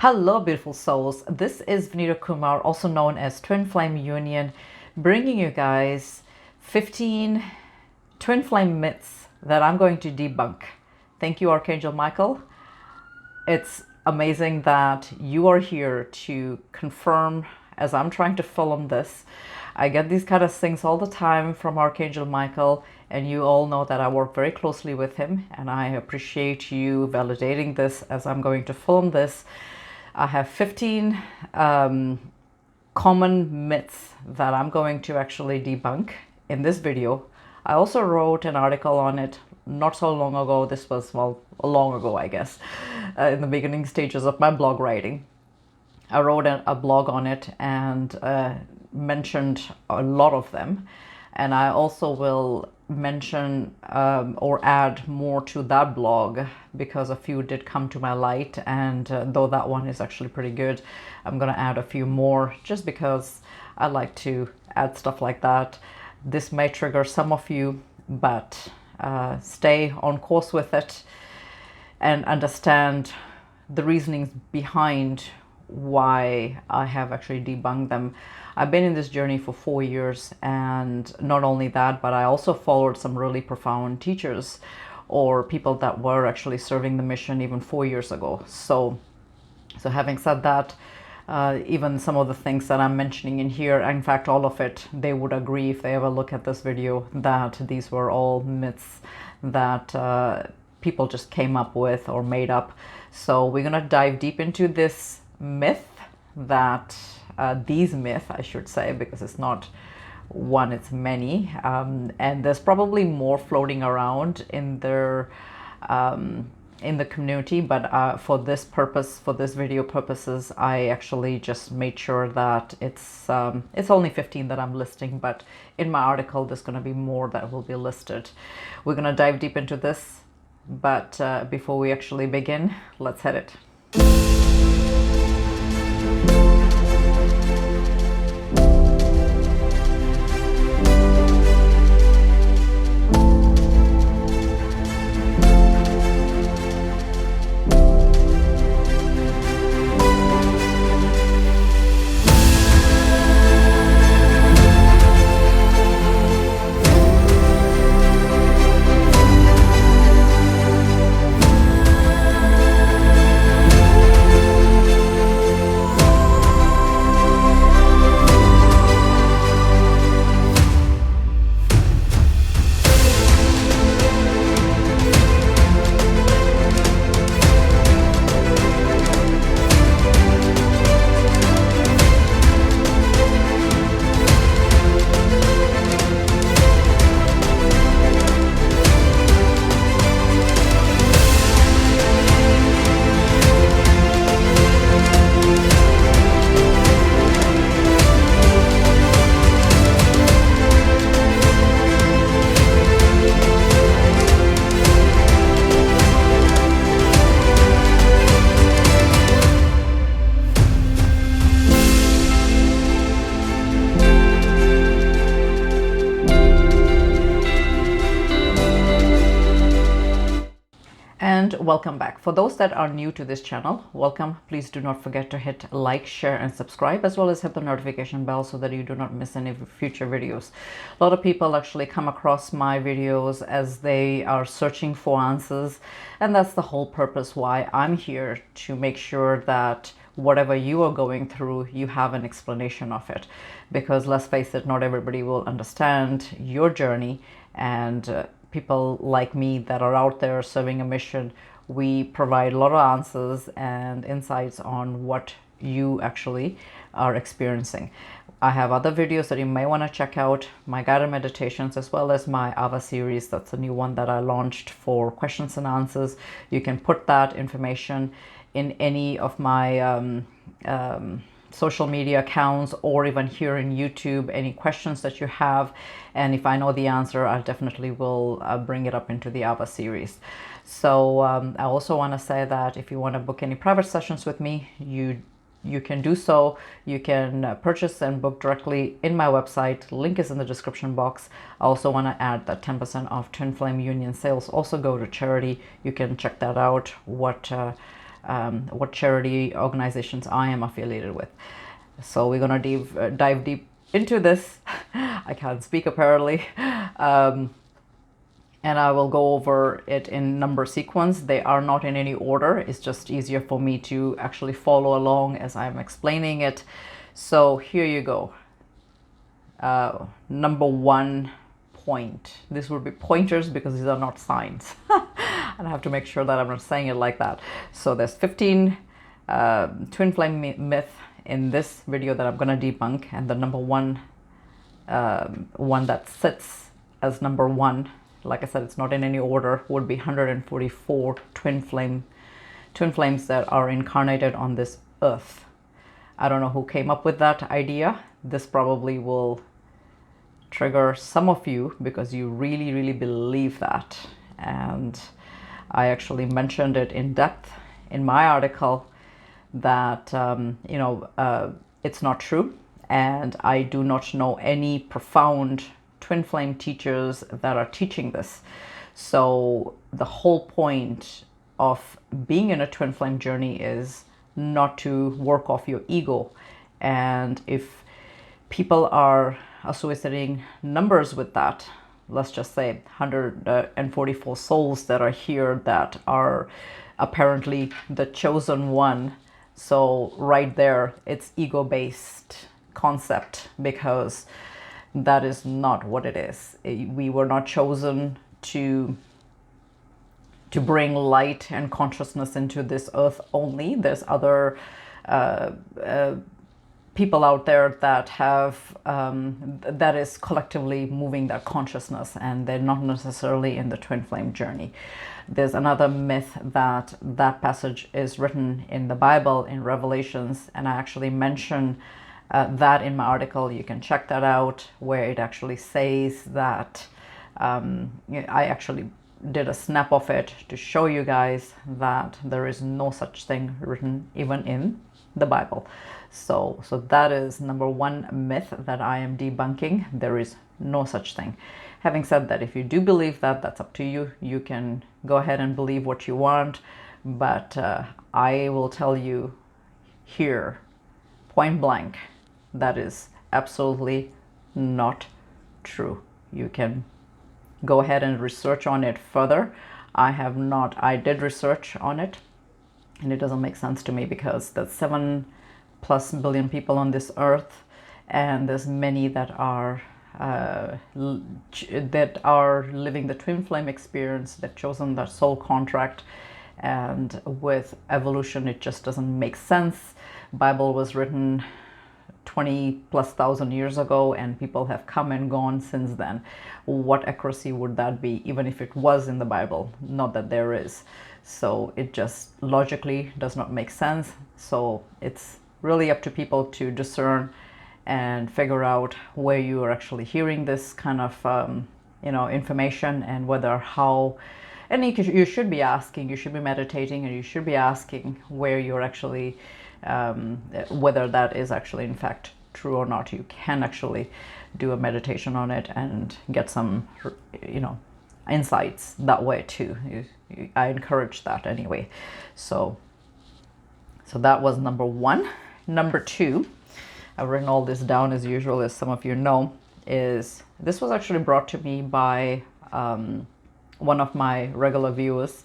Hello, beautiful souls. This is Vanita Kumar, also known as Twinflameunion, bringing you guys 15 twin flame myths that I'm going to debunk. Thank you, Archangel Michael. It's amazing that you are here to confirm as I'm trying to film this. I get these kind of things all the time from Archangel Michael, and you all know that I work very closely with him, and I appreciate you validating this as I'm going to film this. I have 15 common myths that I'm going to actually debunk in this video. I also wrote an article on it not so long ago. This was, well, long ago, I guess, in the beginning stages of my blog writing. I wrote a blog on it and mentioned a lot of them. And I also will mention or add more to that blog because a few did come to my light, and though that one is actually pretty good, I'm gonna add a few more just because I like to add stuff like that. This may trigger some of you, but stay on course with it and understand the reasonings behind why I have actually debunked them. I've been in this journey for 4 years, and not only that, but I also followed some really profound teachers or people that were actually serving the mission even 4 years ago. So having said that, even some of the things that I'm mentioning in here, in fact all of it, they would agree if they ever look at this video that these were all myths that people just came up with or made up. So we're gonna dive deep into this myth that these myths, I should say, because it's not one, it's many, and there's probably more floating around in their in the community, but for this purpose, for this video purposes, I actually just made sure that it's only 15 that I'm listing, but in my article there's going to be more that will be listed. We're going to dive deep into this, but before we actually begin, let's hit it. And welcome back. For those that are new to this channel, welcome. Please do not forget to hit like, share, and subscribe, as well as hit the notification bell so that you do not miss any future videos. A lot of people actually come across my videos as they are searching for answers, and that's the whole purpose why I'm here, to make sure that whatever you are going through, you have an explanation of it. Because let's face it, not everybody will understand your journey, and people like me that are out there serving a mission, we provide a lot of answers and insights on what you actually are experiencing. I have other videos that you may want to check out, my guided meditations, as well as my Ava series. That's a new one that I launched for questions and answers. You can put that information in any of my social media accounts, or even here in YouTube, any questions that you have, and if I know the answer, I definitely will bring it up into the Ava series. So I also want to say that if you want to book any private sessions with me, you can do so. You can purchase and book directly in my website. Link is in the description box. I also want to add that 10% off Twin Flame Union sales also go to charity. You can check that out, what what charity organizations I am affiliated with. So we're gonna dive deep into this. I can't speak apparently. And I will go over it in number sequence. They are not in any order. It's just easier for me to actually follow along as I'm explaining it. So here you go. Number 1 point. This will be pointers because these are not signs. And I have to make sure that I'm not saying it like that. So there's 15 twin flame myth in this video that I'm going to debunk, and the number one that sits as number 1, like I said, it's not in any order, would be 144 twin flames that are incarnated on this earth. I don't know who came up with that idea. This probably will trigger some of you because you really believe that, and I actually mentioned it in depth in my article that it's not true, and I do not know any profound twin flame teachers that are teaching this. So the whole point of being in a twin flame journey is not to work off your ego. And if people are associating numbers with that, let's just say 144 souls that are here that are apparently the chosen one. So right there, it's ego-based concept, because that is not what it is. We were not chosen to bring light and consciousness into this earth only. There's other people out there that have that is collectively moving that consciousness, and they're not necessarily in the twin flame journey. There's another myth that passage is written in the Bible in Revelations, and I actually mention that in my article. You can check that out, where it actually says that I actually did a snap of it to show you guys that there is no such thing written even in the Bible. So that is number 1 myth that I am debunking. There is no such thing. Having said that, if you do believe that, that's up to you. You can go ahead and believe what you want, but I will tell you here, point blank, that is absolutely not true. You can go ahead and research on it further. I did research on it, and it doesn't make sense to me, because there's 7+ billion people on this earth, and there's many that are living the twin flame experience. They've chosen that soul contract, and with evolution it just doesn't make sense. Bible was written 20,000+ years ago, and people have come and gone since then. What accuracy would that be, even if it was in the Bible? Not that there is. So it just logically does not make sense. So it's really up to people to discern and figure out where you are actually hearing this kind of information, and and you should be asking, you should be meditating, and you should be asking where you're actually whether that is actually in fact true or not. You can actually do a meditation on it and get some insights that way too. I encourage that anyway. So that was number 1. Number 2, I've written all this down as usual, as some of you know, is this was actually brought to me by one of my regular viewers,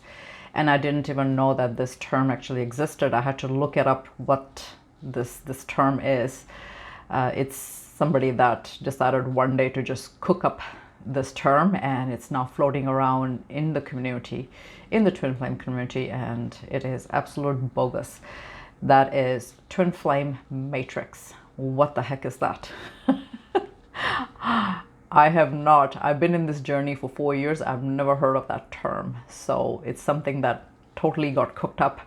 and I didn't even know that this term actually existed. I had to look it up, what this term is. It's somebody that decided one day to just cook up this term, and it's now floating around in the community, in the twin flame community, and it is absolute bogus. That is twin flame matrix. What the heck is that? I've been in this journey for 4 years. I've never heard of that term. So it's something that totally got cooked up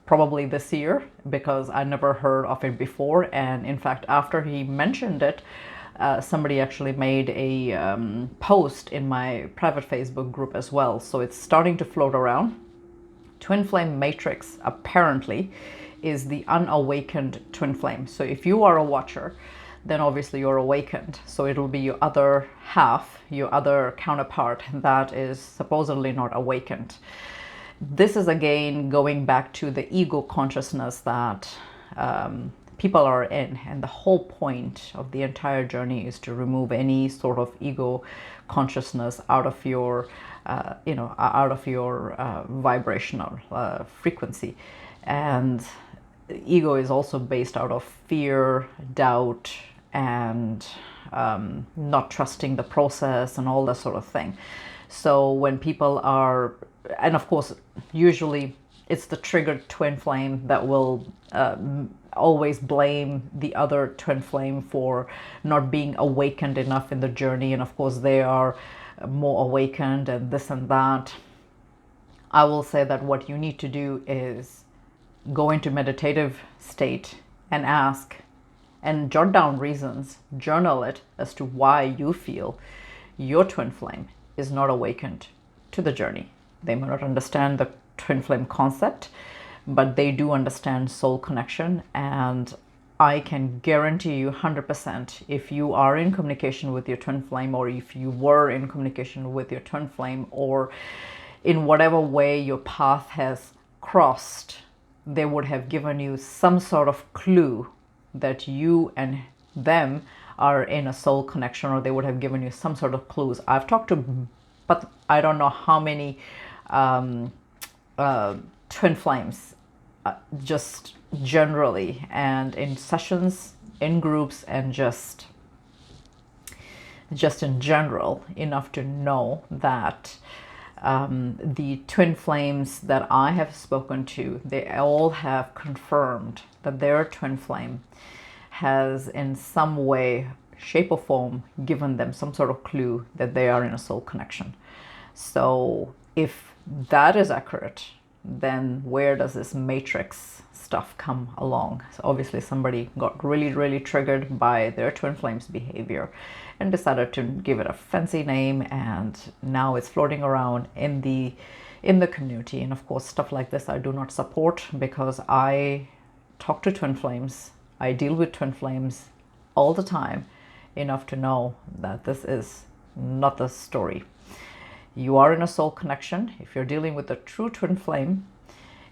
probably this year, because I never heard of it before. And in fact, after he mentioned it, somebody actually made a post in my private Facebook group as well. So it's starting to float around. Twin flame matrix apparently is the unawakened twin flame. So if you are a watcher, then obviously you're awakened. So it'll be your other half, your other counterpart that is supposedly not awakened. This is again going back to the ego consciousness that people are in, and the whole point of the entire journey is to remove any sort of ego consciousness out of your out of your vibrational frequency. And ego is also based out of fear, doubt, and not trusting the process and all that sort of thing. So when people are, and of course, usually it's the triggered twin flame that will always blame the other twin flame for not being awakened enough in the journey. And of course, they are more awakened and this and that. I will say that what you need to do is go into meditative state and ask and jot down reasons, journal it as to why you feel your twin flame is not awakened to the journey. They may not understand the twin flame concept, but they do understand soul connection. And I can guarantee you 100%, if you are in communication with your twin flame, or if you were in communication with your twin flame, or in whatever way your path has crossed, they would have given you some sort of clue that you and them are in a soul connection, or they would have given you some sort of clues. I've talked to, but I don't know how many twin flames, just generally, and in sessions, in groups, and just in general, enough to know that the twin flames that I have spoken to, they all have confirmed that their twin flame has in some way, shape or form given them some sort of clue that they are in a soul connection. So if that is accurate, then where does this matrix stuff come along? So obviously somebody got really triggered by their twin flame's behavior and decided to give it a fancy name, and now it's floating around in the community. And of course, stuff like this I do not support, because I talk to twin flames, I deal with twin flames all the time, enough to know that this is not the story. You are in a soul connection. If you're dealing with a true twin flame,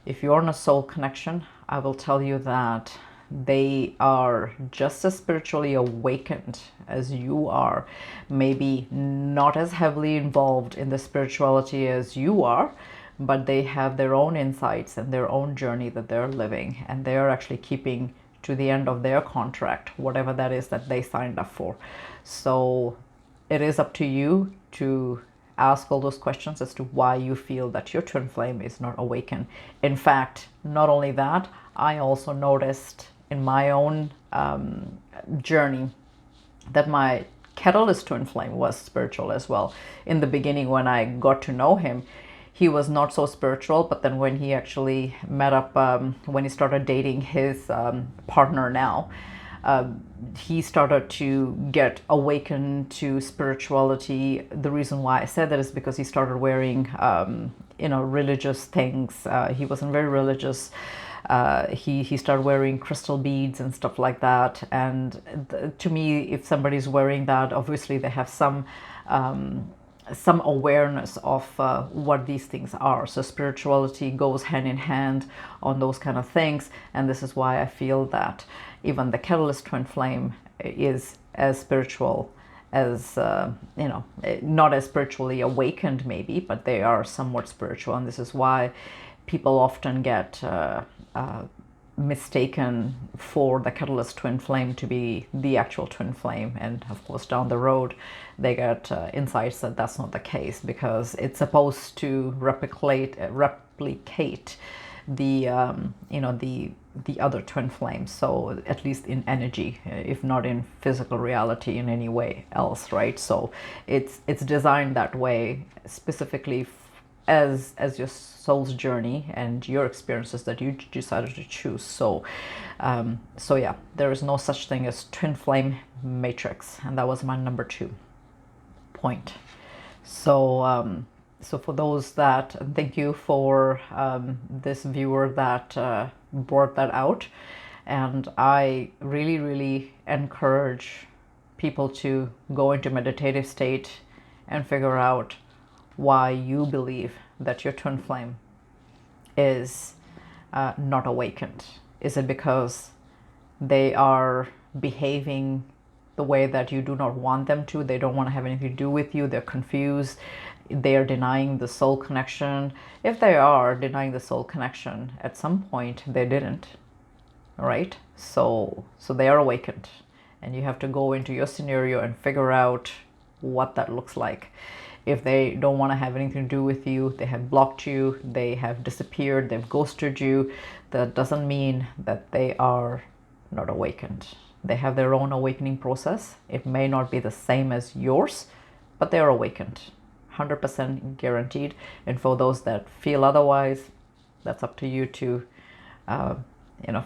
if you're in a soul connection, I will tell you that they are just as spiritually awakened as you are, maybe not as heavily involved in the spirituality as you are, but they have their own insights and their own journey that they're living, and they're actually keeping to the end of their contract, whatever that is that they signed up for. So it is up to you to ask all those questions as to why you feel that your twin flame is not awakened. In fact, not only that, I also noticed in my own journey that my catalyst twin flame was spiritual as well. In the beginning, when I got to know him, he was not so spiritual, but then when he actually met up, when he started dating his partner now, he started to get awakened to spirituality. The reason why I said that is because he started wearing, religious things. He wasn't very religious. He started wearing crystal beads and stuff like that. And to me, if somebody's wearing that, obviously they have some awareness of what these things are. So spirituality goes hand in hand on those kind of things. And this is why I feel that even the catalyst twin flame is as spiritual as, not as spiritually awakened maybe, but they are somewhat spiritual. And this is why people often get mistaken for the catalyst twin flame to be the actual twin flame. And of course, down the road, they get insights that that's not the case, because it's supposed to replicate the the other twin flames. So at least in energy, if not in physical reality in any way else, right? So it's designed that way specifically as your soul's journey and your experiences that you decided to choose. So yeah, there is no such thing as twin flame matrix, and that was my number 2 point. So so for those that, thank you for this viewer that brought that out, and I really encourage people to go into meditative state and figure out why you believe that your twin flame is not awakened? Is it because they are behaving the way that you do not want them to? They don't want to have anything to do with you. They're confused. They are denying the soul connection. If they are denying the soul connection, at some point they didn't, right? So they are awakened, and you have to go into your scenario and figure out what that looks like. If they don't want to have anything to do with you, they have blocked you, they have disappeared, they've ghosted you, that doesn't mean that they are not awakened. They have their own awakening process. It may not be the same as yours, but they are awakened, 100% guaranteed. And for those that feel otherwise, that's up to you to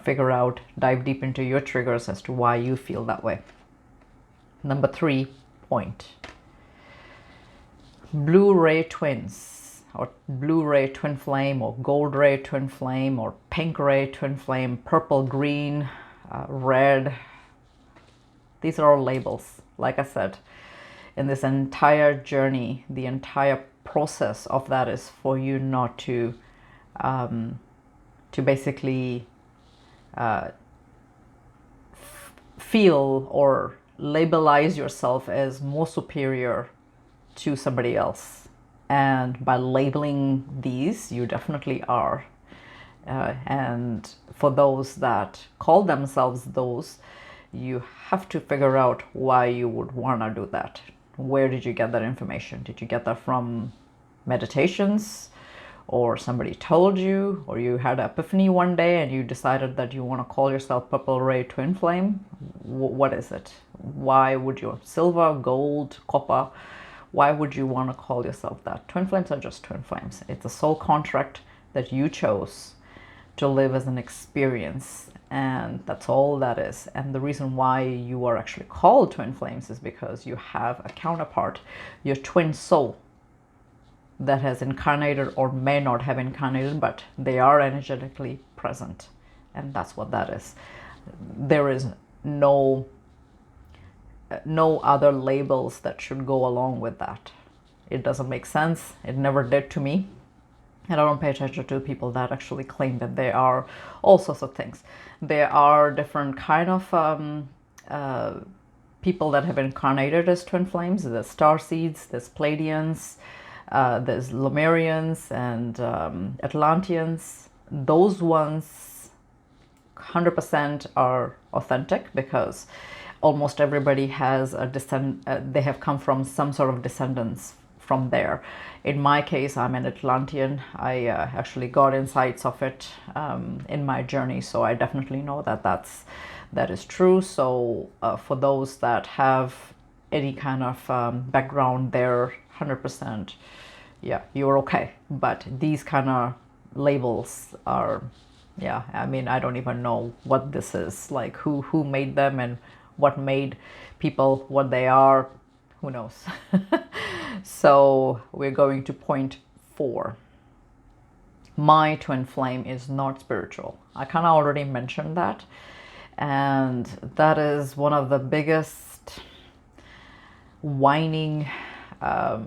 figure out, dive deep into your triggers as to why you feel that way. Number 3 point. Blue ray twins, or blue ray twin flame, or gold ray twin flame, or pink ray twin flame, purple, green, red. These are all labels. Like I said, in this entire journey, the entire process of that is for you not to basically feel or labelize yourself as more superior to somebody else. And by labeling these, you definitely are. And for those that call themselves those, you have to figure out why you would want to do that. Where did you get that information? Did you get that from meditations, or somebody told you, or you had an epiphany one day and you decided that you want to call yourself purple ray twin flame? What is it? Why would you? Silver, gold, copper, why would you want to call yourself that? Twin flames are just twin flames. It's a soul contract that you chose to live as an experience, and that's all that is. And the reason why you are actually called twin flames is because you have a counterpart, your twin soul, that has incarnated or may not have incarnated, but they are energetically present. And that's what that is. There is no other labels that should go along with that. It doesn't make sense. It never did to me. And I don't pay attention to people that actually claim that they are all sorts of things. There are different kind of people that have incarnated as twin flames. There's starseeds, there's Pleiadians, there's Lemurians and Atlanteans. Those ones 100% are authentic, because almost everybody has a they have come from some sort of descendants from there. In my case, I'm an Atlantean. I actually got insights of it in my journey, so I definitely know that that is true. So for those that have any kind of background there, 100%, yeah, you're okay. But these kind of labels are, yeah, I mean, I don't even know what this is, like who made them and what made people what they are. Who knows? So we're going to point 4. My twin flame is not spiritual. I kind of already mentioned that, and that is one of the biggest whining, I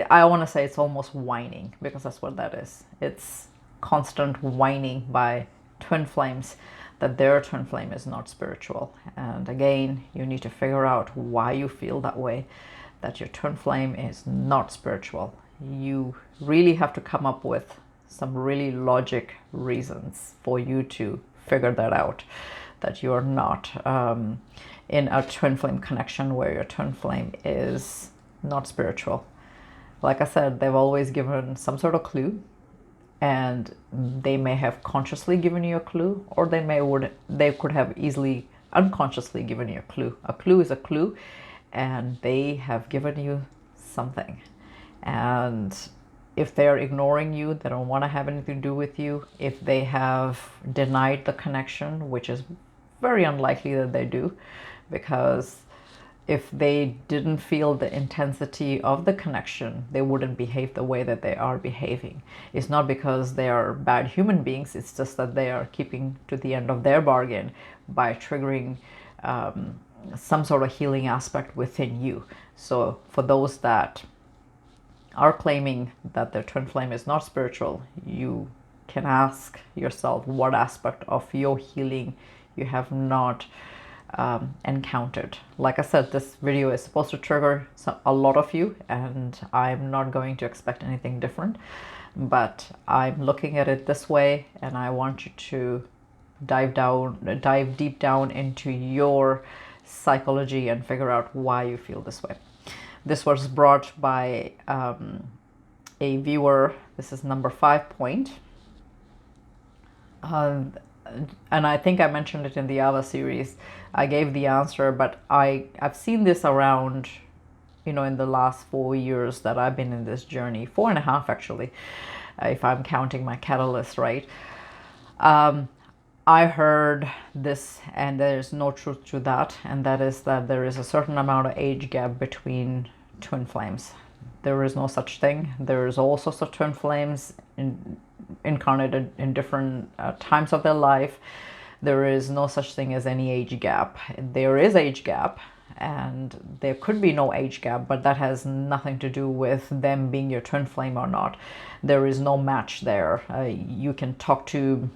want to say it's almost whining, because that's what that is. It's constant whining by twin flames that their twin flame is not spiritual. And again, you need to figure out why you feel that way, that your twin flame is not spiritual. You really have to come up with some really logic reasons for you to figure that out, that you're not in a twin flame connection where your twin flame is not spiritual. Like I said, they've always given some sort of clue, and they may have consciously given you a clue, or they could have easily unconsciously given you a clue. A clue is a clue, and they have given you something. And if they're ignoring you, they don't want to have anything to do with you, if they have denied the connection, which is very unlikely that they do, because if they didn't feel the intensity of the connection, they wouldn't behave the way that they are behaving. It's not because they are bad human beings, it's just that they are keeping to the end of their bargain by triggering some sort of healing aspect within you. So for those that are claiming that their twin flame is not spiritual, you can ask yourself what aspect of your healing you have not encountered. Like I said, this video is supposed to trigger a lot of you, and I'm not going to expect anything different, but I'm looking at it this way, and I want you to dive deep down into your psychology and figure out why you feel this way. This was brought by a viewer. This is number 5 point. And I think I mentioned it in the Ava series. I gave the answer, but I've seen this around, in the last 4 years that I've been in this journey, 4.5 actually, if I'm counting my catalyst right. I heard this, and there's no truth to that, and that is that there is a certain amount of age gap between twin flames. There is no such thing. There is all sorts of twin flames incarnated in different times of their life. There is no such thing as any age gap. There is age gap, and there could be no age gap, but that has nothing to do with them being your twin flame or not. There is no match there. You can talk to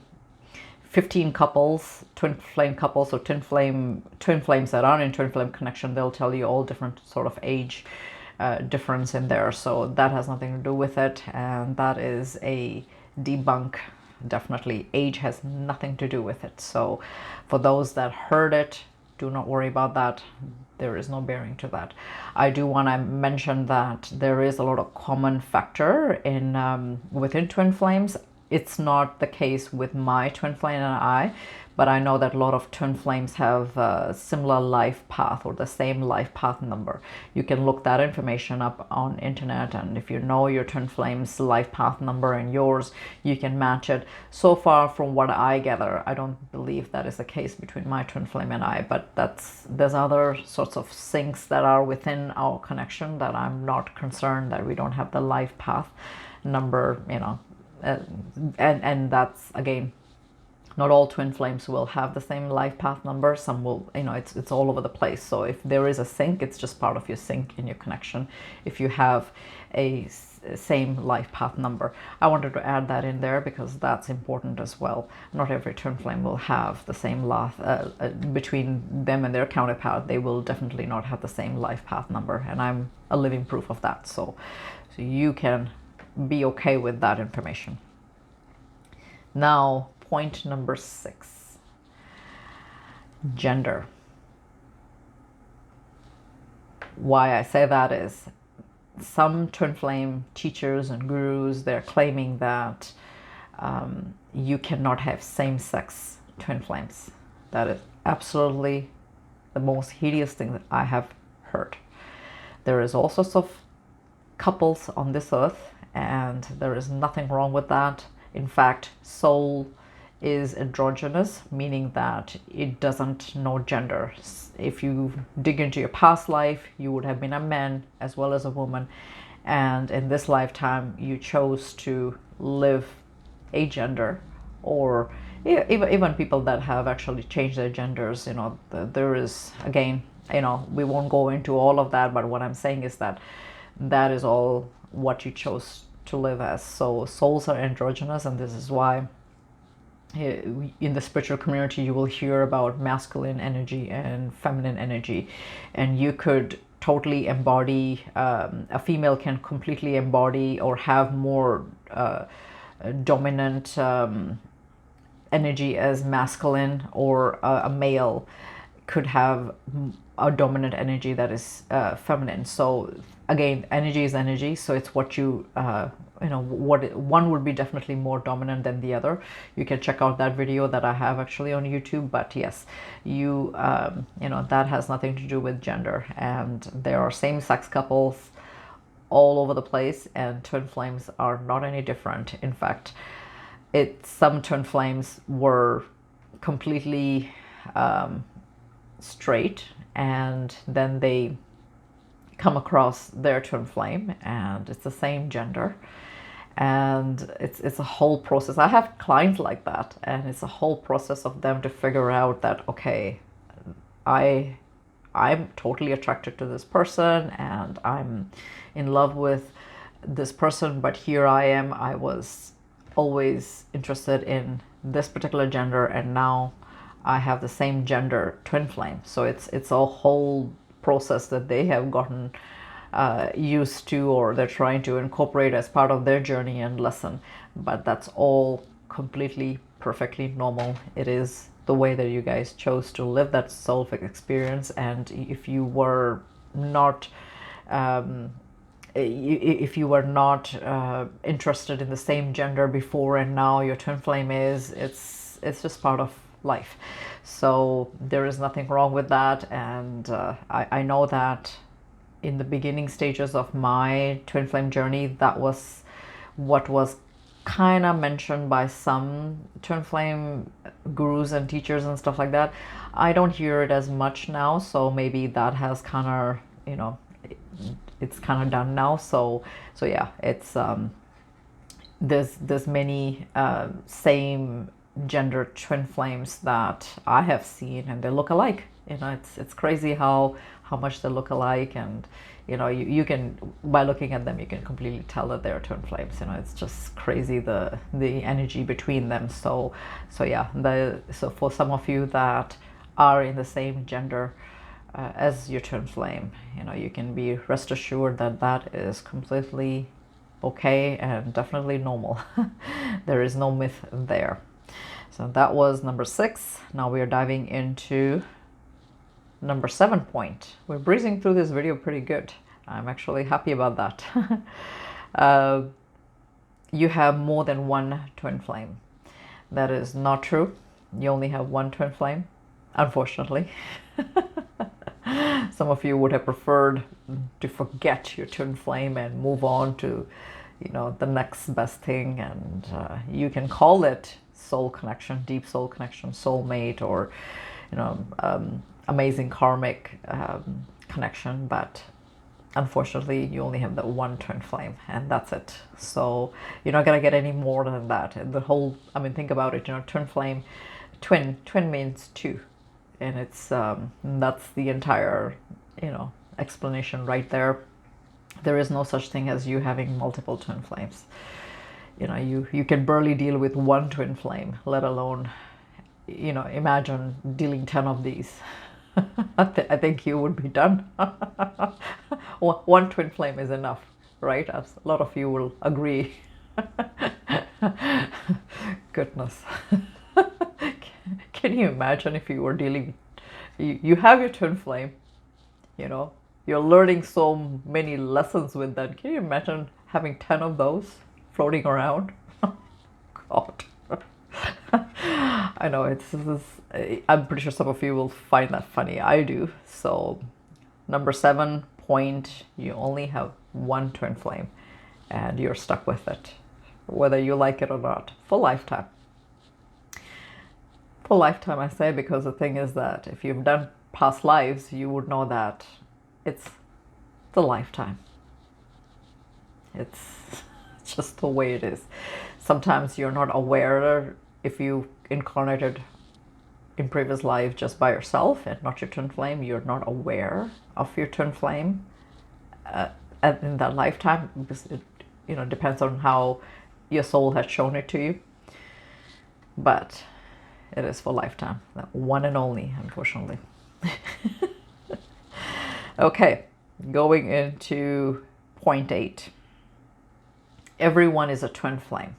15 couples, twin flame couples, or twin flames that are in twin flame connection. They'll tell you all different sort of age difference in there. So that has nothing to do with it, and that is a debunk. Definitely, age has nothing to do with it. So for those that heard it, do not worry about that. There is no bearing to that. I do want to mention that there is a lot of common factor in within twin flames. It's not the case with my twin flame and I, but I know that a lot of twin flames have a similar life path or the same life path number. You can look that information up on internet, and if you know your twin flame's life path number and yours, you can match it. So far from what I gather, I don't believe that is the case between my twin flame and I, but there's other sorts of syncs that are within our connection that I'm not concerned that we don't have the life path number, and that's, again, not all twin flames will have the same life path number. Some will, it's all over the place. So if there is a sync, it's just part of your sync in your connection if you have a same life path number. I wanted to add that in there because that's important as well. Not every twin flame will have the same life between them and their counterpart. They will definitely not have the same life path number, and I'm a living proof of that. So you can be okay with that information. Now, point number 6, gender. Why I say that is some twin flame teachers and gurus, they're claiming that you cannot have same-sex twin flames. That is absolutely the most hideous thing that I have heard. There is all sorts of couples on this earth, and there is nothing wrong with that. In fact, soul is androgynous, meaning that it doesn't know gender. If you dig into your past life, you would have been a man as well as a woman, and in this lifetime you chose to live a gender, or even people that have actually changed their genders. There is, again, we won't go into all of that, but what I'm saying is that that is all what you chose to live as. So souls are androgynous, and this is why in the spiritual community you will hear about masculine energy and feminine energy, and you could totally embody, a female can completely embody or have more dominant energy as masculine, or a male could have a dominant energy that is feminine. So again, energy is energy, so it's what you one would be definitely more dominant than the other. You can check out that video that I have actually on YouTube. But yes, that has nothing to do with gender, and there are same-sex couples all over the place, and twin flames are not any different. In fact, some twin flames were completely straight, and then they come across their twin flame and it's the same gender, and it's a whole process. I have clients like that, and it's a whole process of them to figure out that, okay, I'm totally attracted to this person, and I'm in love with this person, but here I am. I was always interested in this particular gender, and now I have the same gender, twin flame. So it's a whole process that they have gotten used to, or they're trying to incorporate as part of their journey and lesson. But that's all completely perfectly normal. It is the way that you guys chose to live that soulful experience. And if you were not if you were not interested in the same gender before and now your twin flame is, it's just part of life. So there is nothing wrong with that. And I know that in the beginning stages of my twin flame journey, that was what was kind of mentioned by some twin flame gurus and teachers and stuff like that. I don't hear it as much now, so maybe that has kind of, you know, it's kind of done now. So yeah, it's there's many same gender twin flames that I have seen, and they look alike. You know, it's crazy how much they look alike. And you know, you can, by looking at them, you can completely tell that they're twin flames. You know, it's just crazy the energy between them. So yeah, so for some of you that are in the same gender as your twin flame, you know, you can be rest assured that that is completely okay and definitely normal. There is no myth there. So that was number 6. Now we are diving into number 7 point. We're breezing through this video pretty good. I'm actually happy about that. You have more than one twin flame. That is not true. You only have one twin flame, unfortunately. Some of you would have preferred to forget your twin flame and move on to, you know, the next best thing. And you can call it soul connection, deep soul connection, soulmate, or, you know, amazing karmic connection. But unfortunately, you only have that one twin flame, and that's it. So you're not gonna get any more than that. And the whole, I mean, think about it. You know, twin flame, twin means two. And it's that's the entire, you know, explanation right there. There is no such thing as you having multiple twin flames. You know, you can barely deal with one twin flame, let alone, you know, imagine dealing 10 of these. I think you would be done. One twin flame is enough, right? As a lot of you will agree. Goodness. Can you imagine if you were dealing, you have your twin flame, you know, you're learning so many lessons with that. Can you imagine having 10 of those floating around? God. I know I'm pretty sure some of you will find that funny. I do. So number 7 point, you only have one twin flame and you're stuck with it, whether you like it or not, for lifetime. For lifetime, I say, because the thing is that if you've done past lives, you would know that it's the lifetime. It's just the way it is. Sometimes you're not aware if you incarnated in previous life just by yourself and not your twin flame. You're not aware of your twin flame in that lifetime, because it, you know, depends on how your soul has shown it to you. But it is for lifetime, that one and only, unfortunately. Okay, going into point 8. Everyone is a twin flame.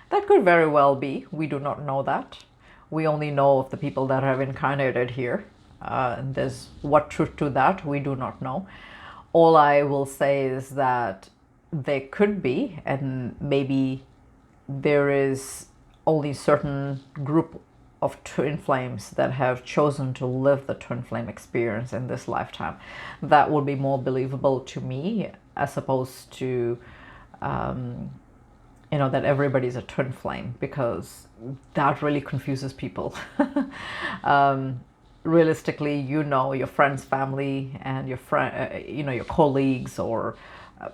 That could very well be. We do not know that. We only know of the people that have incarnated here. There's what truth to that, we do not know. All I will say is that they could be, and maybe there is only certain group of twin flames that have chosen to live the twin flame experience in this lifetime. That would be more believable to me, as opposed to, you know, that everybody's a twin flame, because that really confuses people. Realistically, you know, your friends, family, and your you know, your colleagues, or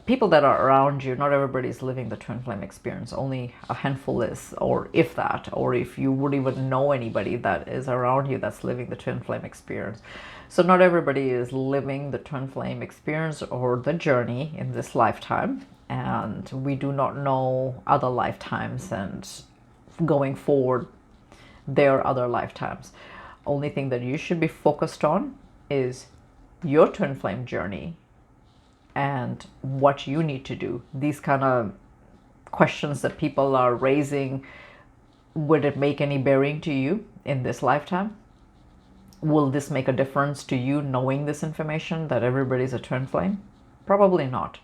people that are around you, not everybody's living the twin flame experience. Only a handful is, or if that, or if you would even know anybody that is around you that's living the twin flame experience. So not everybody is living the twin flame experience or the journey in this lifetime. and we do not know other lifetimes, and going forward there are other lifetimes. Only thing that you should be focused on is your twin flame journey and what you need to do. These kind of questions that people are raising, would it make any bearing to you in this lifetime? Will this make a difference to you knowing this information, that everybody's a twin flame? Probably not.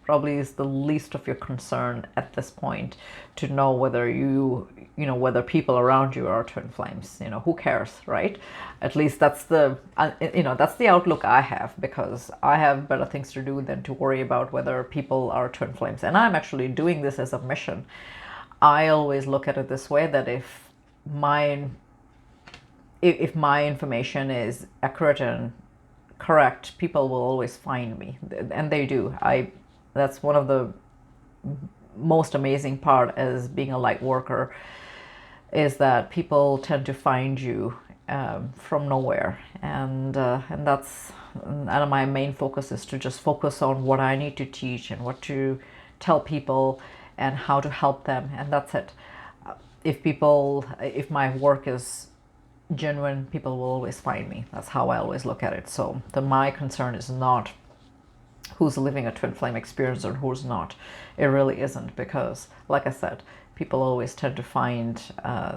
Probably is the least of your concern at this point to know whether whether people around you are twin flames. Who cares, right? At least that's the that's the outlook I have, because I have better things to do than to worry about whether people are twin flames. And I'm actually doing this as a mission. I always look at it this way, that if my information is accurate and correct, people will always find me, and they do. That's one of the most amazing part as being a light worker, is that people tend to find you from nowhere, and my main focus is to just focus on what I need to teach and what to tell people and how to help them, and that's it. If my work is genuine, people will always find me. That's how I always look at it. So my concern is not who's living a twin flame experience or who's not. It really isn't, because like I said, people always tend to find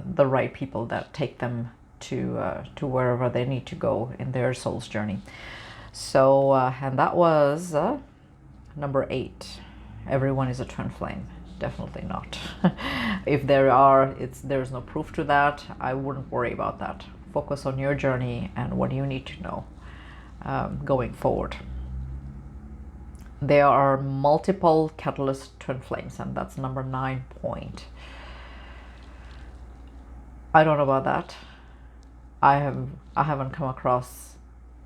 the right people that take them to wherever they need to go in their soul's journey. So and that was number 8. Everyone is a twin flame. Definitely not. If there's no proof to that, I wouldn't worry about that. Focus on your journey and what you need to know going forward. There are multiple catalyst twin flames, and that's number 9 point. I don't know about that. I haven't come across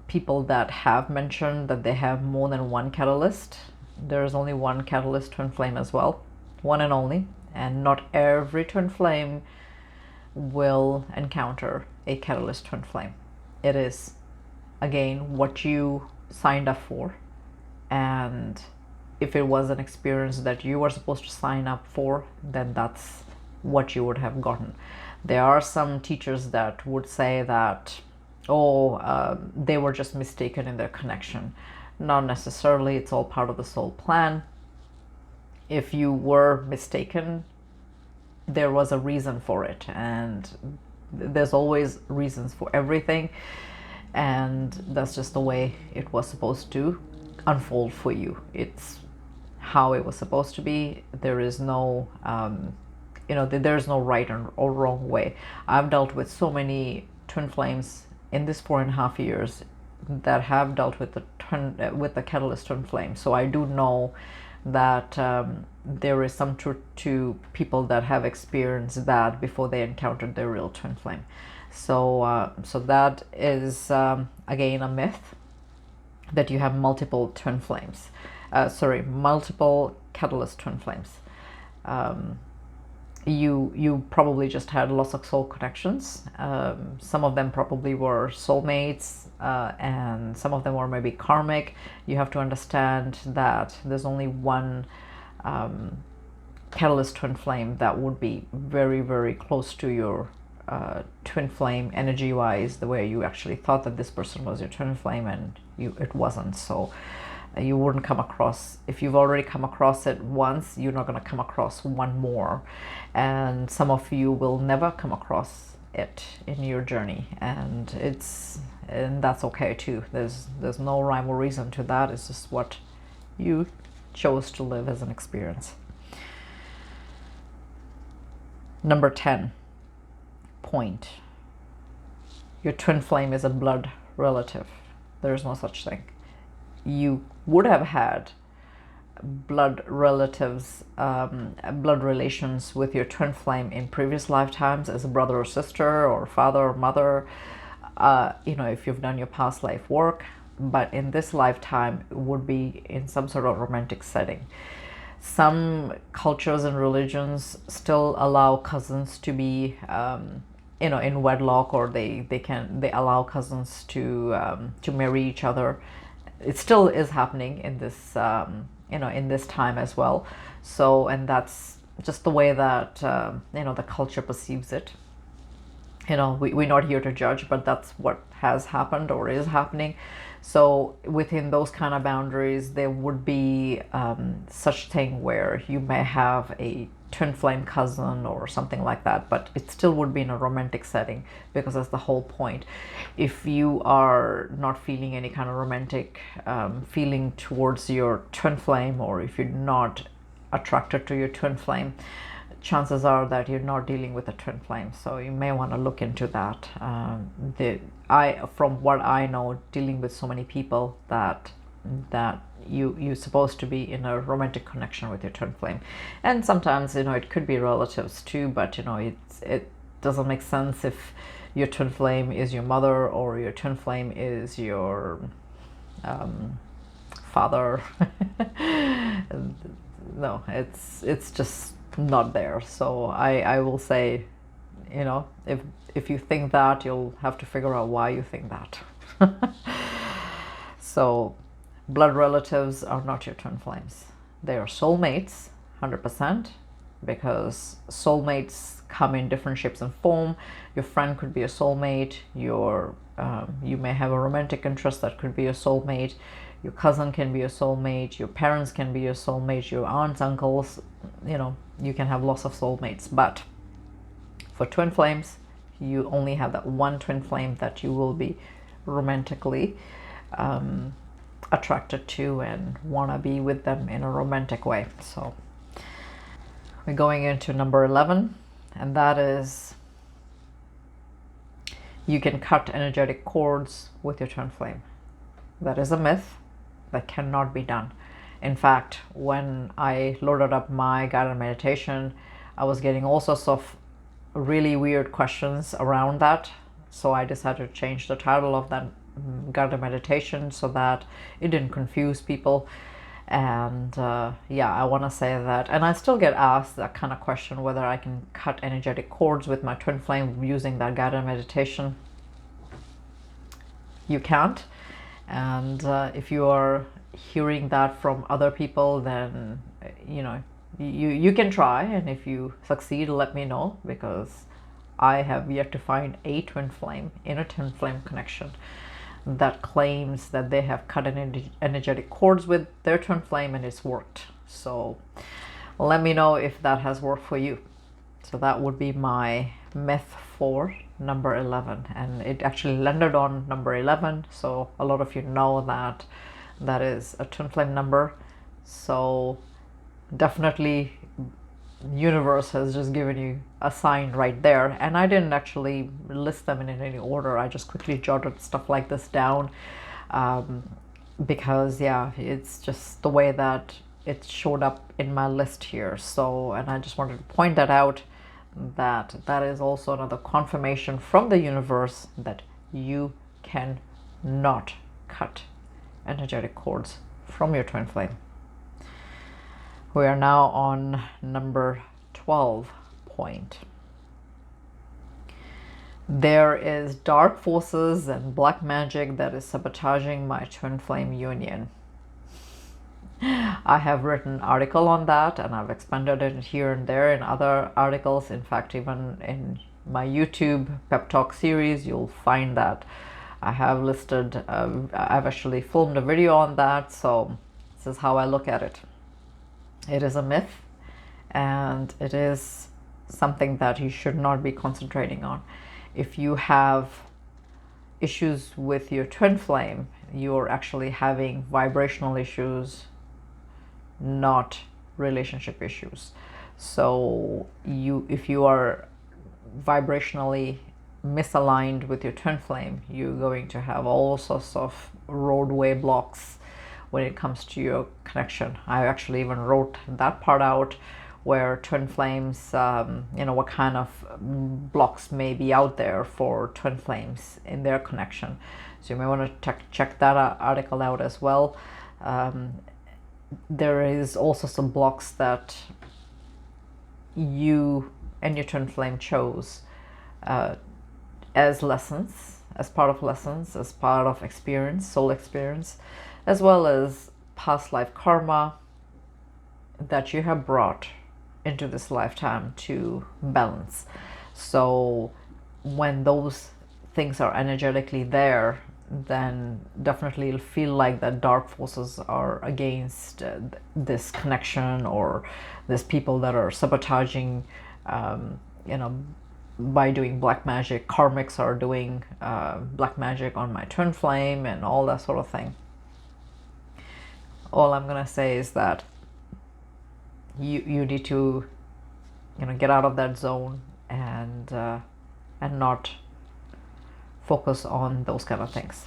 people that have mentioned that they have more than one catalyst. There's only one catalyst twin flame as well, one and only, and not every twin flame will encounter a catalyst twin flame. It is, again, what you signed up for, and if it was an experience that you were supposed to sign up for, then that's what you would have gotten. There are some teachers that would say that, they were just mistaken in their connection. Not necessarily. It's all part of the soul plan. If you were mistaken, there was a reason for it, and there's always reasons for everything, and that's just the way it was supposed to unfold for you. It's how it was supposed to be. There is no there's no right or wrong way. I've dealt with so many twin flames in this 4.5 years that have dealt with the catalyst twin flame, so I do know that there is some truth to people that have experienced that before they encountered their real twin flame. So that is again a myth, that you have multiple twin flames. Multiple catalyst twin flames. You probably just had lots of soul connections. Some of them probably were soulmates, and some of them were maybe karmic. You have to understand that there's only one catalyst twin flame that would be very, very close to your twin flame energy wise, the way you actually thought that this person was your twin flame, and it wasn't. So you wouldn't come across, if you've already come across it once, you're not going to come across one more, and some of you will never come across it in your journey, and that's okay too. There's no rhyme or reason to that. It's just what you chose to live as an experience. Number 10 point. Your twin flame is a blood relative. There's no such thing. You would have had blood relatives, blood relations with your twin flame in previous lifetimes as a brother or sister or father or mother, if you've done your past life work. But in this lifetime, it would be in some sort of romantic setting. Some cultures and religions still allow cousins to be in wedlock, or they allow cousins to marry each other. It still is happening in this in this time as well. So, and that's just the way that the culture perceives it. We're not here to judge, but that's what has happened or is happening. So within those kind of boundaries, there would be such thing where you may have a twin flame cousin or something like that, but it still would be in a romantic setting, because that's the whole point. If you are not feeling any kind of romantic feeling towards your twin flame, or if you're not attracted to your twin flame, chances are that you're not dealing with a twin flame. So you may want to look into that. From what I know, dealing with so many people, that you're supposed to be in a romantic connection with your twin flame. And sometimes it could be relatives too, but it doesn't make sense if your twin flame is your mother or your twin flame is your father. No, it's just not there. So I will say, if you think that, you'll have to figure out why you think that. So blood relatives are not your twin flames. They are soulmates, 100%, because soulmates come in different shapes and form. Your friend could be a soulmate. You may have a romantic interest that could be a soulmate. Your cousin can be a soulmate. Your parents can be a soulmate. Your aunts, uncles, you can have lots of soulmates. But for twin flames, you only have that one twin flame that you will be romantically attracted to and want to be with them in a romantic way. So we're going into number 11, and that is, you can cut energetic cords with your twin flame. That is a myth. That cannot be done. In fact, when I loaded up my guided meditation, I was getting all sorts of really weird questions around that. So I decided to change the title of that guided meditation so that it didn't confuse people. And yeah, I want to say that, and I still get asked that kind of question, whether I can cut energetic cords with my twin flame using that guided meditation. You can't. And if you are hearing that from other people, then you can try, and if you succeed, let me know, because I have yet to find a twin flame in a twin flame connection that claims that they have cut energetic cords with their twin flame and it's worked. So let me know if that has worked for you. So that would be my myth for number 11, and it actually landed on number 11, so a lot of you know that that is a twin flame number. So definitely universe has just given you a sign right there, and I didn't actually list them in any order. I just quickly jotted stuff like this down because yeah, it's just the way that it showed up in my list here. So, and I just wanted to point that out, that is also another confirmation from the universe that you can not cut energetic cords from your twin flame. We are now on number 12 point. There is dark forces and black magic that is sabotaging my twin flame union. I have written an article on that, and I've expanded it here and there in other articles. In fact, even in my YouTube pep talk series, you'll find that I have listed, I've actually filmed a video on that. So this is how I look at it. It is a myth, and it is something that you should not be concentrating on. If you have issues with your twin flame, you're actually having vibrational issues, not relationship issues. So if you are vibrationally misaligned with your twin flame, you're going to have all sorts of roadway blocks when it comes to your connection. I actually even wrote that part out, where twin flames, what kind of blocks may be out there for twin flames in their connection. So you may want to check that article out as well. There is also some blocks that you and your twin flame chose as lessons, as part of experience, soul experience, as well as past life karma, that you have brought into this lifetime to balance. So when those things are energetically there, then definitely you'll feel like that dark forces are against this connection, or there's people that are sabotaging, you know, by doing black magic. Karmics are doing black magic on my twin flame and all that sort of thing. All I'm gonna say is that you need to, you know, get out of that zone and not focus on those kind of things.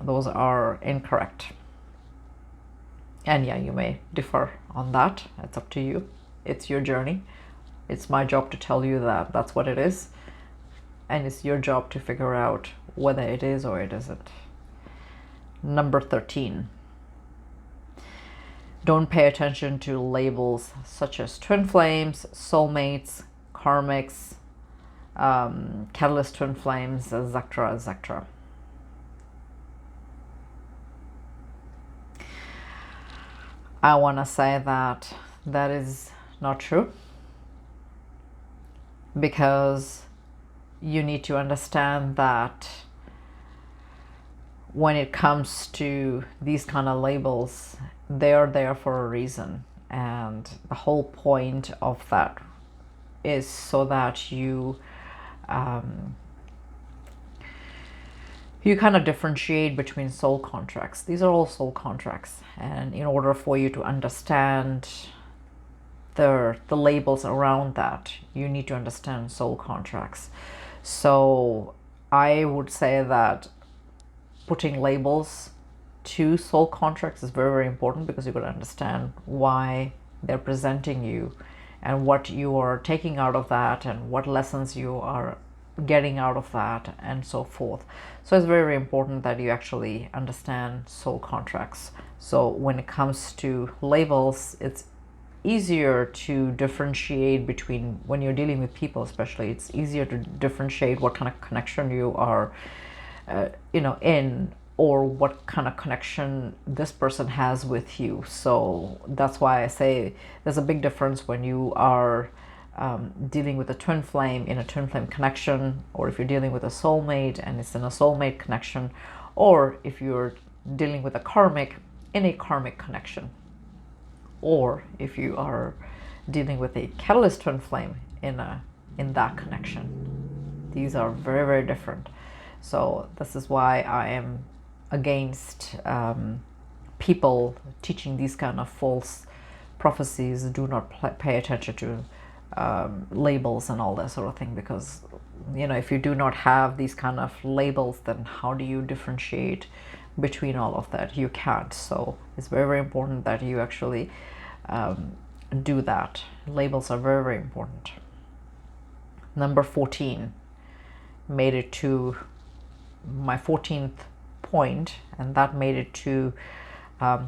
Those are incorrect. And yeah, you may differ on that. It's up to you. It's your journey. It's my job to tell you that that's what it is. And it's your job to figure out whether it is or it isn't. Number 13. Don't pay attention to labels such as twin flames, soulmates, karmics, catalyst twin flames, etc., etc. I want to say that that is not true, because you need to understand that when it comes to these kind of labels, they are there for a reason, and the whole point of that is so that you you kind of differentiate between soul contracts. These are all soul contracts, and in order for you to understand the labels around that, you need to understand soul contracts. So I would say that putting labels to soul contracts is very, very important, because you've got to understand why they're presenting you and what you are taking out of that and what lessons you are getting out of that and so forth. So it's very, very important that you actually understand soul contracts. So when it comes to labels, it's easier to differentiate between, when you're dealing with people especially, it's easier to differentiate what kind of connection you are you know, in, or what kind of connection this person has with you. So that's why I say there's a big difference when you are dealing with a twin flame in a twin flame connection, or if you're dealing with a soulmate and it's in a soulmate connection, or if you're dealing with a karmic in a karmic connection, or if you are dealing with a catalyst twin flame in that connection. These are very, very different. So this is why I am against people teaching these kind of false prophecies. Do not pay attention to labels and all that sort of thing, because, you know, if you do not have these kind of labels, then how do you differentiate between all of that? You can't. So it's very, very important that you actually do that. Labels are very, very important. Number 14 made it to my 14th point, and that made it to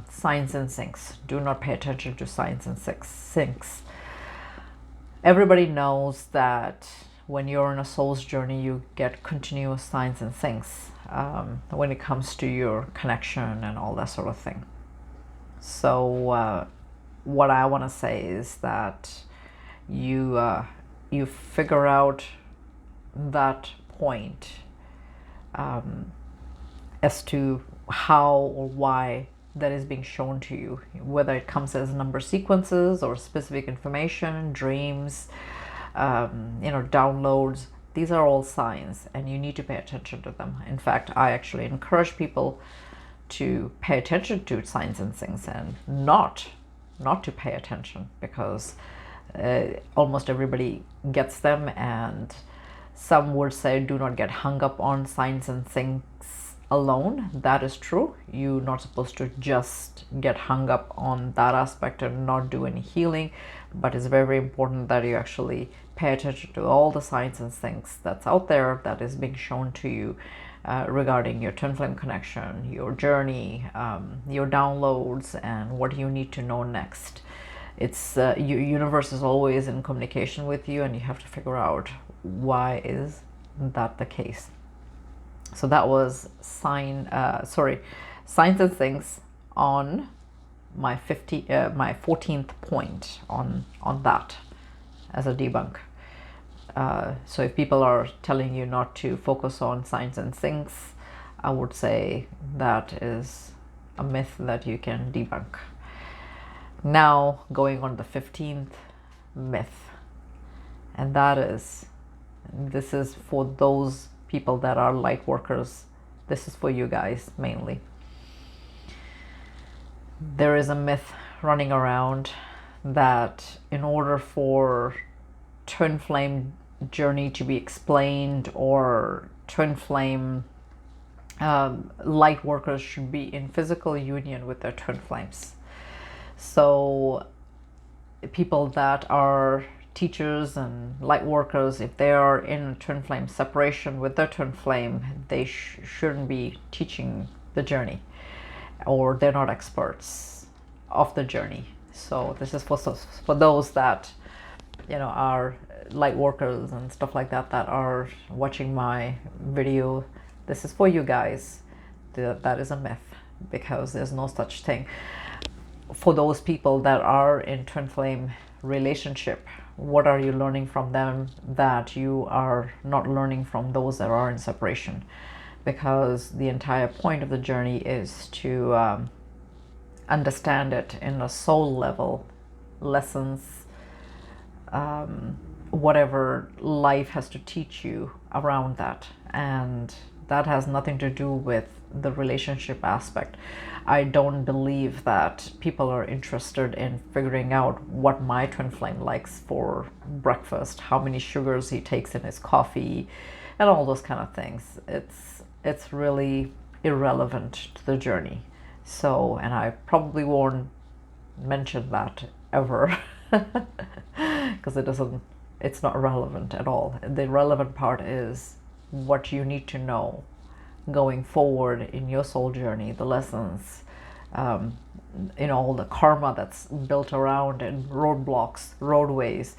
signs and syncs. Do not pay attention to signs and syncs. Everybody knows that when you're in a soul's journey, you get continuous signs and syncs when it comes to your connection and all that sort of thing. So what I want to say is that you figure out that point as to how or why that is being shown to you, whether it comes as number sequences or specific information, dreams, you know, downloads. These are all signs, and you need to pay attention to them. In fact, I actually encourage people to pay attention to signs and things, and not to pay attention, because almost everybody gets them, and some would say do not get hung up on signs and things alone. That is true. You're not supposed to just get hung up on that aspect and not do any healing, but it's very, very important that you actually pay attention to all the signs and things that's out there that is being shown to you regarding your twin flame connection, your journey, your downloads, and what you need to know next. It's your universe is always in communication with you, and you have to figure out why is that the case. So that was signs and things on my 14th point on that as a debunk. So if people are telling you not to focus on signs and things, I would say that is a myth that you can debunk. Now going on the 15th myth, and that is, this is for those people that are light workers. This is for you guys mainly. There is a myth running around that in order for twin flame journey to be explained, or twin flame light workers should be in physical union with their twin flames. So people that are teachers and light workers, if they are in twin flame separation with their twin flame, they shouldn't be teaching the journey, or they're not experts of the journey. So this is for those that, you know, are light workers and stuff like that, that are watching my video. This is for you guys. That is a myth, because there's no such thing. For those people that are in twin flame relationship, what are you learning from them that you are not learning from those that are in separation? Because the entire point of the journey is to understand it in a soul level, lessons, whatever life has to teach you around that. And that has nothing to do with the relationship aspect. I don't believe that people are interested in figuring out what my twin flame likes for breakfast, how many sugars he takes in his coffee, and all those kind of things. It's really irrelevant to the journey. So, and I probably won't mention that ever because it's not relevant at all. The relevant part is what you need to know going forward in your soul journey, the lessons, you know, all the karma that's built around, and roadblocks, roadways,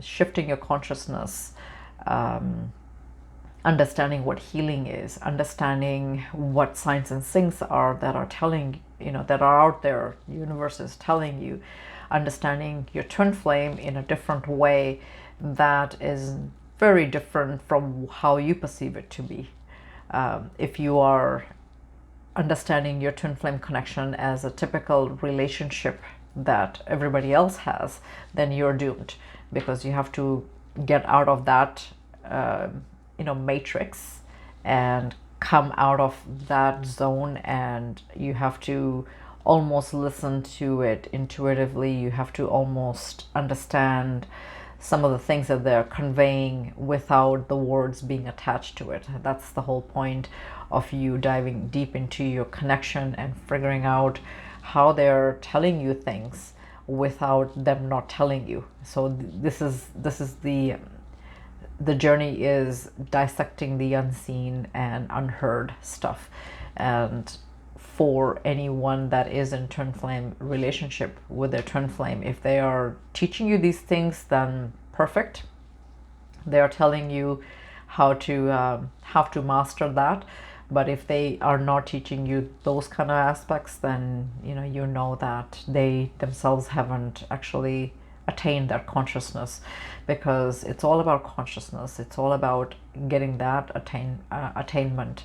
shifting your consciousness, understanding what healing is, understanding what signs and things are that are telling, you know, that are out there, the universe is telling you, understanding your twin flame in a different way that is very different from how you perceive it to be. If you are understanding your twin flame connection as a typical relationship that everybody else has, then you're doomed, because you have to get out of that you know, matrix and come out of that zone, and you have to almost listen to it intuitively. You have to almost understand some of the things that they're conveying without the words being attached to it. That's the whole point of you diving deep into your connection and figuring out how they're telling you things without them not telling you. So this is the journey is dissecting the unseen and unheard stuff. And for anyone that is in twin flame relationship with their twin flame, if they are teaching you these things, then perfect. They are telling you how to master that. But if they are not teaching you those kind of aspects, then you know that they themselves haven't actually attain that consciousness, because it's all about consciousness. It's all about getting that attainment.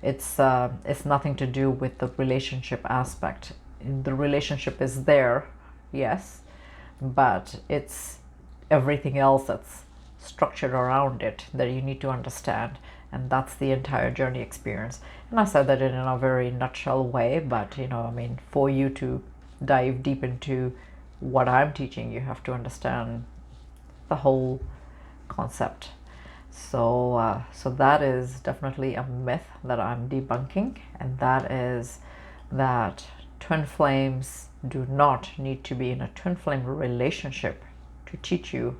It's nothing to do with the relationship aspect. The relationship is there, yes, but it's everything else that's structured around it that you need to understand, and that's the entire journey experience. And I said that in a very nutshell way, but I mean, for you to dive deep into what I'm teaching, you have to understand the whole concept. So that is definitely a myth that I'm debunking, and that is that twin flames do not need to be in a twin flame relationship to teach you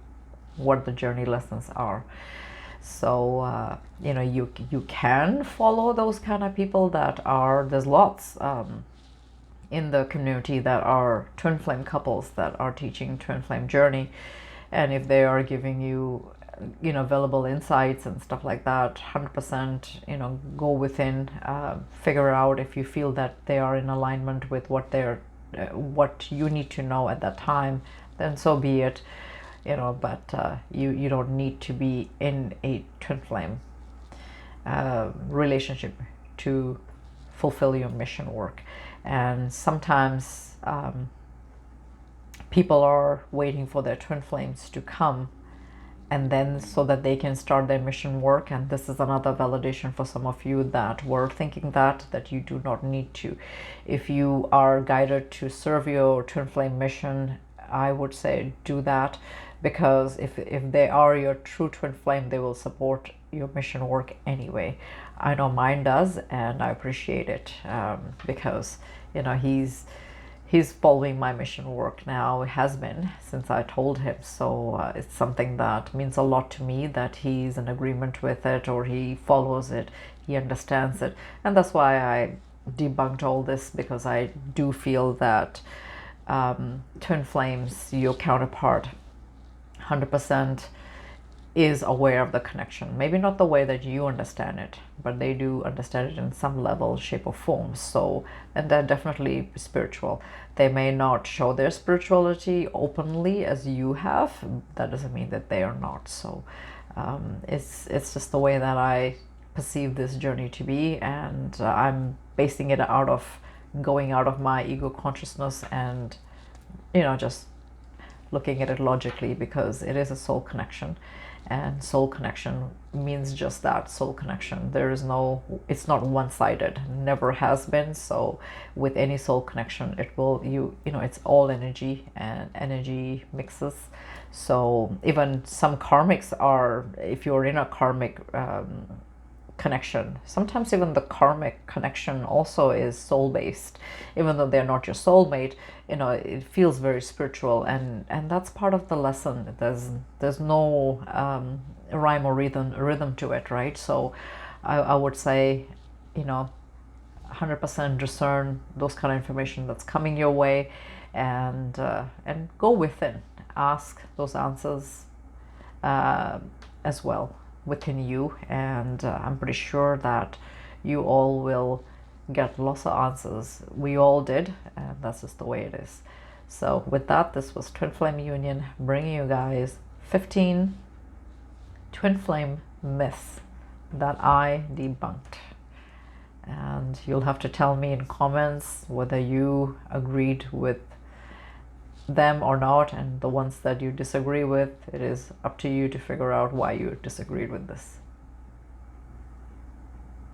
what the journey lessons are. So you can follow those kind of people that are, there's lots in the community that are twin flame couples that are teaching twin flame journey, and if they are giving you valuable insights and stuff like that, 100% go within, figure out if you feel that they are in alignment with what they're what you need to know at that time, then so be it, you know. But you don't need to be in a twin flame relationship to fulfill your mission work. And sometimes people are waiting for their twin flames to come, and then so that they can start their mission work. And this is another validation for some of you that were thinking that you do not need to. If you are guided to serve your twin flame mission, I would say do that, because if they are your true twin flame, they will support your mission work anyway. I know mine does, and I appreciate it, because you know he's following my mission work now. It has been since I told him. So it's something that means a lot to me, that he's in agreement with it, or he follows it, he understands it. And that's why I debunked all this, because I do feel that twin flames, your counterpart, 100% is aware of the connection. Maybe not the way that you understand it, but they do understand it in some level, shape, or form. So, and they're definitely spiritual. They may not show their spirituality openly as you have. That doesn't mean that they are not. So it's just the way that I perceive this journey to be, and I'm basing it out of going out of my ego consciousness, and you know, just looking at it logically, because it is a soul connection. And soul connection means just that, soul connection. There is no, it's not one-sided, never has been. So with any soul connection, it will, you know, it's all energy, and energy mixes. So even some karmics are, if you're in a karmic connection, sometimes even the karmic connection also is soul based, even though they're not your soulmate. You know, it feels very spiritual, and that's part of the lesson. There's no rhyme or rhythm to it, right? So I would say, you know, 100% discern those kind of information that's coming your way, and go within, ask those answers as well within you. And I'm pretty sure that you all will get lots of answers. We all did, and that's just the way it is. So with that, this was Twin Flame Union, bringing you guys 15 twin flame myths that I debunked. And you'll have to tell me in comments whether you agreed with them or not, and the ones that you disagree with, it is up to you to figure out why you disagreed with this.